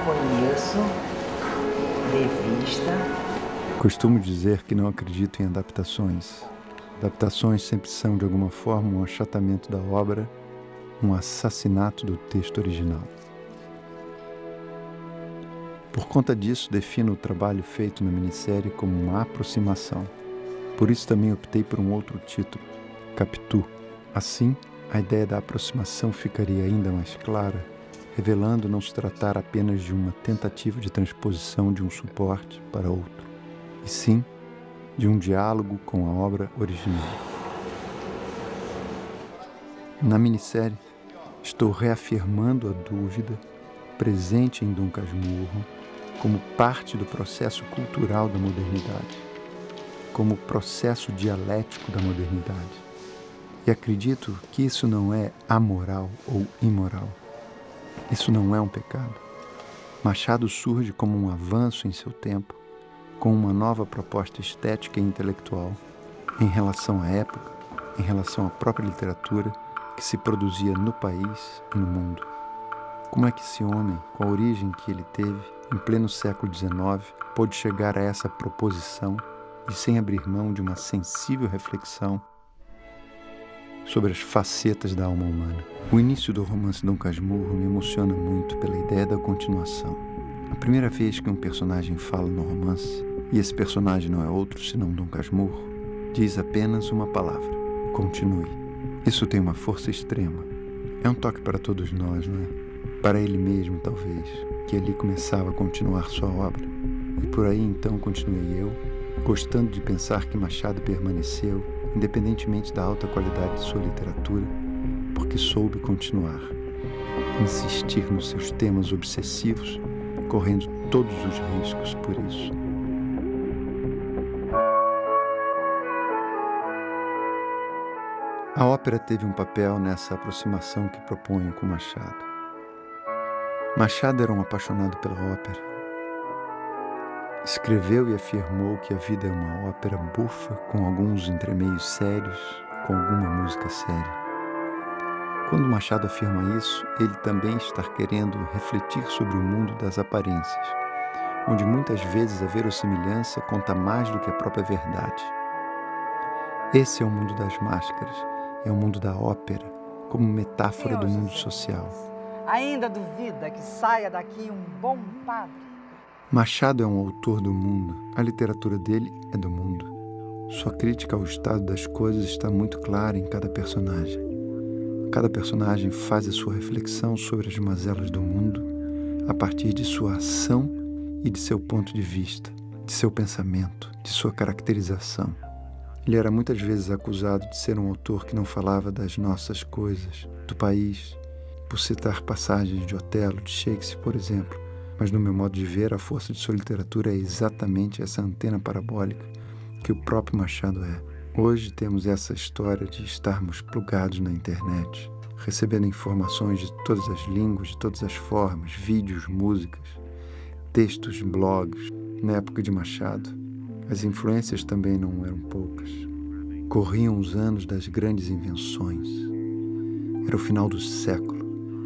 conheço de vista. Costumo dizer que não acredito em adaptações. Adaptações sempre são, de alguma forma, um achatamento da obra, um assassinato do texto original. Por conta disso, defino o trabalho feito na minissérie como uma aproximação. Por isso também optei por um outro título, Capitu. Assim, a ideia da aproximação ficaria ainda mais clara, revelando não se tratar apenas de uma tentativa de transposição de um suporte para outro, e sim de um diálogo com a obra original. Na minissérie, estou reafirmando a dúvida presente em Dom Casmurro como parte do processo cultural da modernidade, como processo dialético da modernidade. E acredito que isso não é amoral ou imoral. Isso não é um pecado. Machado surge como um avanço em seu tempo, com uma nova proposta estética e intelectual em relação à época, em relação à própria literatura que se produzia no país e no mundo. Como é que esse homem, com a origem que ele teve, em pleno século XIX, pôde chegar a essa proposição e sem abrir mão de uma sensível reflexão sobre as facetas da alma humana? O início do romance Dom Casmurro me emociona muito pela ideia da continuação. A primeira vez que um personagem fala no romance, e esse personagem não é outro senão Dom Casmurro, diz apenas uma palavra: continue. Isso tem uma força extrema. É um toque para todos nós, não é? Para ele mesmo, talvez, que ali começava a continuar sua obra. E por aí então continuei eu, gostando de pensar que Machado permaneceu, independentemente da alta qualidade de sua literatura, porque soube continuar, insistir nos seus temas obsessivos, correndo todos os riscos por isso. A ópera teve um papel nessa aproximação que proponho com Machado. Machado era um apaixonado pela ópera. Escreveu e afirmou que a vida é uma ópera bufa com alguns entremeios sérios, com alguma música séria. Quando Machado afirma isso, ele também está querendo refletir sobre o mundo das aparências, onde muitas vezes a verossimilhança conta mais do que a própria verdade. Esse é o mundo das máscaras, é o mundo da ópera, como metáfora do mundo social. Ainda duvida que saia daqui um bom padre? Machado é um autor do mundo, a literatura dele é do mundo. Sua crítica ao estado das coisas está muito clara em cada personagem. Cada personagem faz a sua reflexão sobre as mazelas do mundo a partir de sua ação e de seu ponto de vista, de seu pensamento, de sua caracterização. Ele era muitas vezes acusado de ser um autor que não falava das nossas coisas, do país, por citar passagens de Otelo, de Shakespeare, por exemplo. Mas no meu modo de ver, a força de sua literatura é exatamente essa antena parabólica que o próprio Machado é. Hoje temos essa história de estarmos plugados na internet, recebendo informações de todas as línguas, de todas as formas, vídeos, músicas, textos, blogs. Na época de Machado, as influências também não eram poucas. Corriam os anos das grandes invenções. Era o final do século.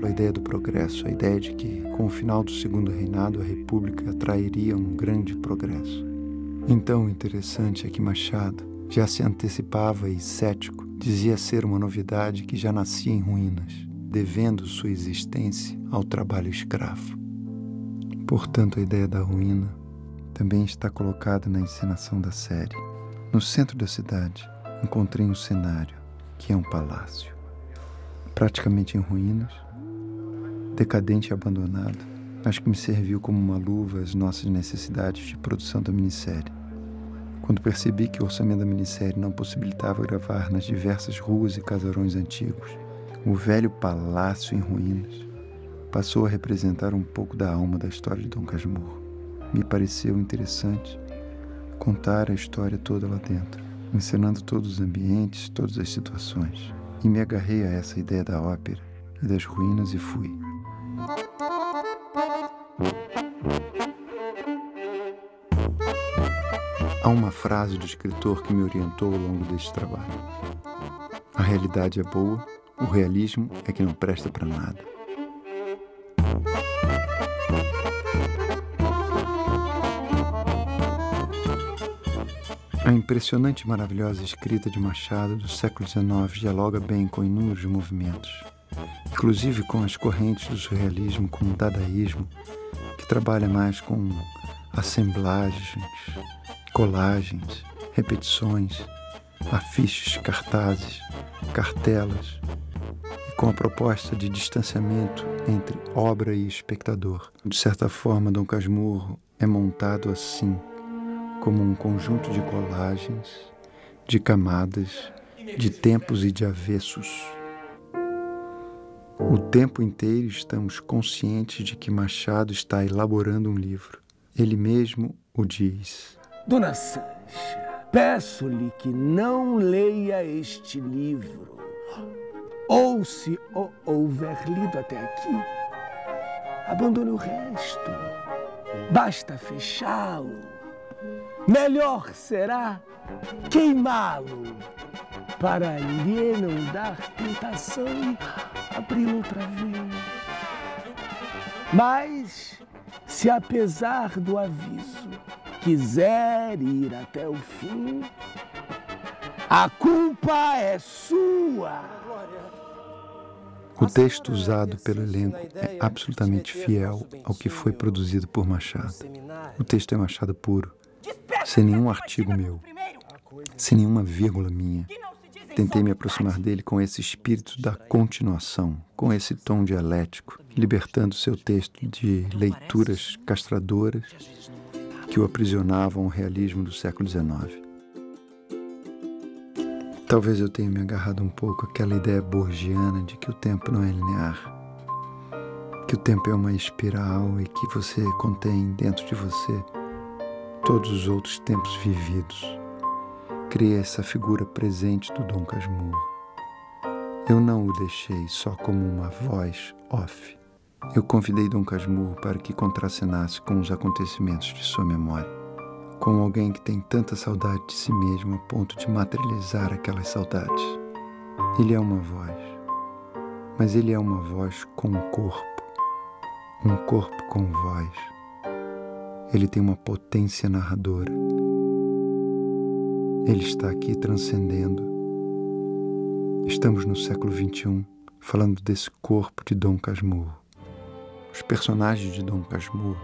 A ideia do progresso, a ideia de que, com o final do Segundo Reinado, a República atrairia um grande progresso. Então, o interessante é que Machado já se antecipava e, cético, dizia ser uma novidade que já nascia em ruínas, devendo sua existência ao trabalho escravo. Portanto, a ideia da ruína também está colocada na encenação da série. No centro da cidade, encontrei um cenário, que é um palácio, praticamente em ruínas, decadente e abandonado, mas que me serviu como uma luva às nossas necessidades de produção da minissérie. Quando percebi que o orçamento da minissérie não possibilitava gravar nas diversas ruas e casarões antigos, o velho palácio em ruínas passou a representar um pouco da alma da história de Dom Casmurro. Me pareceu interessante contar a história toda lá dentro, encenando todos os ambientes, todas as situações. E me agarrei a essa ideia da ópera e das ruínas e fui. Há uma frase do escritor que me orientou ao longo deste trabalho. A realidade é boa, o realismo é que não presta para nada. A impressionante e maravilhosa escrita de Machado do século XIX dialoga bem com inúmeros movimentos, inclusive com as correntes do surrealismo como o dadaísmo, que trabalha mais com assemblagens, colagens, repetições, afiches, cartazes, cartelas, e com a proposta de distanciamento entre obra e espectador. De certa forma, Dom Casmurro é montado assim, como um conjunto de colagens, de camadas, de tempos e de avessos. O tempo inteiro estamos conscientes de que Machado está elaborando um livro. Ele mesmo o diz. Dona Sancha, peço-lhe que não leia este livro, ou se o houver lido até aqui, abandone o resto. Basta fechá-lo. Melhor será queimá-lo, para lhe não dar tentação e abri-lo outra vez. Mas, se apesar do aviso quiser ir até o fim, a culpa é sua. O texto usado pelo elenco é absolutamente fiel ao que foi produzido por Machado. O texto é Machado puro, sem nenhum artigo meu, sem nenhuma vírgula minha. Tentei me aproximar dele com esse espírito da continuação, com esse tom dialético, libertando seu texto de leituras castradoras que o aprisionavam ao realismo do século XIX. Talvez eu tenha me agarrado um pouco àquela ideia borgiana de que o tempo não é linear, que o tempo é uma espiral e que você contém dentro de você todos os outros tempos vividos. Criei essa figura presente do Dom Casmurro. Eu não o deixei só como uma voz off. Eu convidei Dom Casmurro para que contracenasse com os acontecimentos de sua memória, como alguém que tem tanta saudade de si mesmo a ponto de materializar aquelas saudades. Ele é uma voz, mas ele é uma voz com um corpo com voz. Ele tem uma potência narradora. Ele está aqui transcendendo. Estamos no século XXI, falando desse corpo de Dom Casmurro. Os personagens de Dom Casmurro,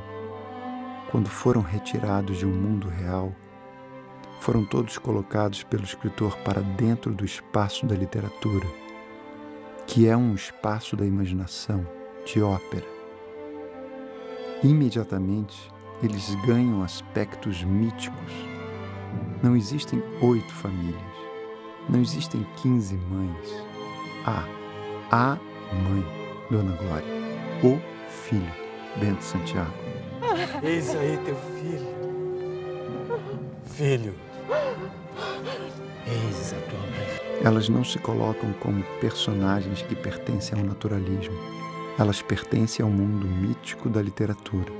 quando foram retirados de um mundo real, foram todos colocados pelo escritor para dentro do espaço da literatura, que é um espaço da imaginação, de ópera. Imediatamente, eles ganham aspectos míticos. Não existem 8 famílias, não existem 15 mães. Há a mãe, Dona Glória, o filho, Bento Santiago. Eis aí teu filho. Filho, eis a tua mãe. Elas não se colocam como personagens que pertencem ao naturalismo. Elas pertencem ao mundo mítico da literatura.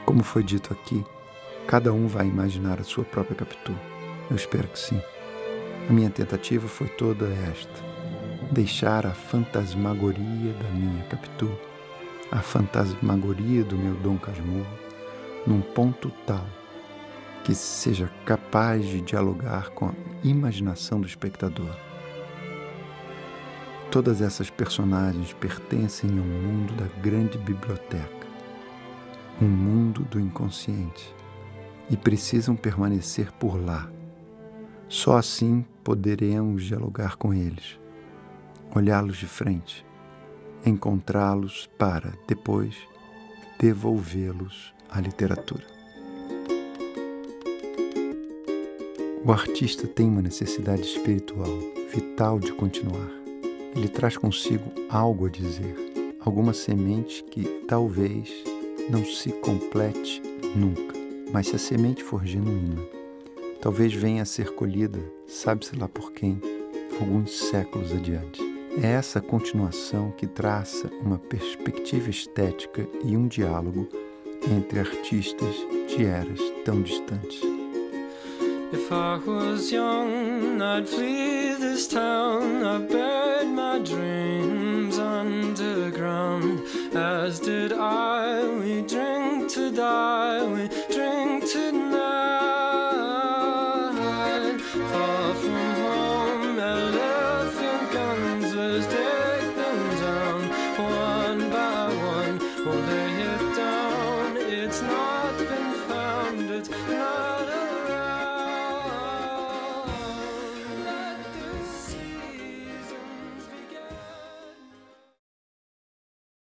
Como foi dito aqui, cada um vai imaginar a sua própria Capitu. Eu espero que sim. A minha tentativa foi toda esta: deixar a fantasmagoria da minha Capitu, a fantasmagoria do meu Dom Casmurro, num ponto tal que seja capaz de dialogar com a imaginação do espectador. Todas essas personagens pertencem a um mundo da grande biblioteca, um mundo do inconsciente, e precisam permanecer por lá. Só assim poderemos dialogar com eles, olhá-los de frente, encontrá-los para, depois, devolvê-los à literatura. O artista tem uma necessidade espiritual, vital de continuar. Ele traz consigo algo a dizer, alguma semente que talvez não se complete nunca, mas se a semente for genuína, talvez venha a ser colhida, sabe-se lá por quem, alguns séculos adiante. É essa continuação que traça uma perspectiva estética e um diálogo entre artistas de eras tão distantes. If I was young, I'd flee this town. I buried my dreams underground. As did I, we drink to die, we drink to